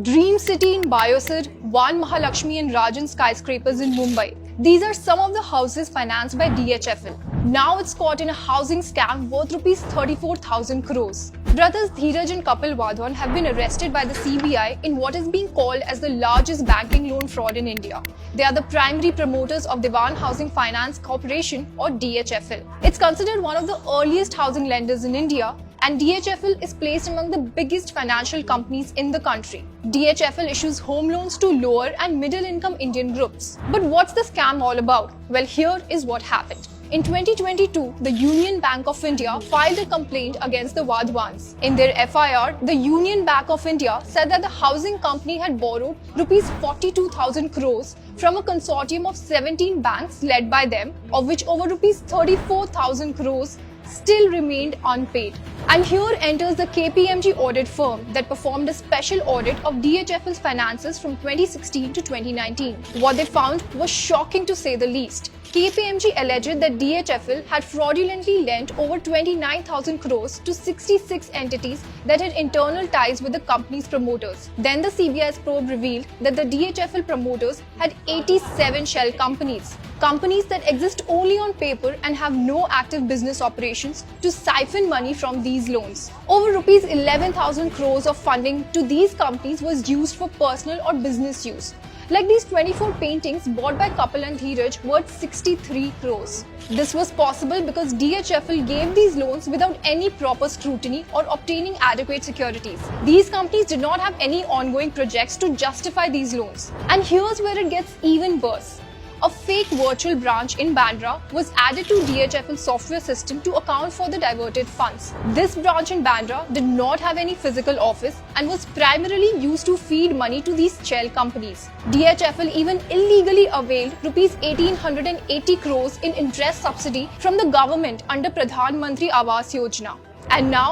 Dream City in Biosir, Van Mahalakshmi and Rajan skyscrapers in Mumbai. These are some of the houses financed by DHFL. Now it's caught in a housing scam worth rupees 34,000 crores. Brothers Dheeraj and Kapil Wadhwan have been arrested by the CBI in what is being called as the largest banking loan fraud in India. They are the primary promoters of Dewan Housing Finance Corporation or DHFL. It's considered one of the earliest housing lenders in India, and DHFL is placed among the biggest financial companies in the country. DHFL issues home loans to lower and middle income Indian groups. But what's the scam all about? Well, here is what happened. In 2022, the Union Bank of India filed a complaint against the Wadhwans. In their FIR, the Union Bank of India said that the housing company had borrowed rupees 42,000 crores from a consortium of 17 banks led by them, of which over rupees 34,000 crores still remained unpaid. And here enters the KPMG audit firm that performed a special audit of DHFL's finances from 2016 to 2019. What they found was shocking to say the least. KPMG alleged that DHFL had fraudulently lent over 29,000 crores to 66 entities that had internal ties with the company's promoters. Then the CBI's probe revealed that the DHFL promoters had 87 shell companies that exist only on paper and have no active business operations to siphon money from these loans. Over rupees 11,000 crores of funding to these companies was used for personal or business use. Like these 24 paintings bought by Kapil and Dheeraj worth 63 crores. This was possible because DHFL gave these loans without any proper scrutiny or obtaining adequate securities. These companies did not have any ongoing projects to justify these loans. And here's where it gets even worse. A fake virtual branch in Bandra was added to DHFL's software system to account for the diverted funds. This branch in Bandra did not have any physical office and was primarily used to feed money to these shell companies. DHFL even illegally availed rupees 1,880 crores in interest subsidy from the government under Pradhan Mantri Awas Yojana. And now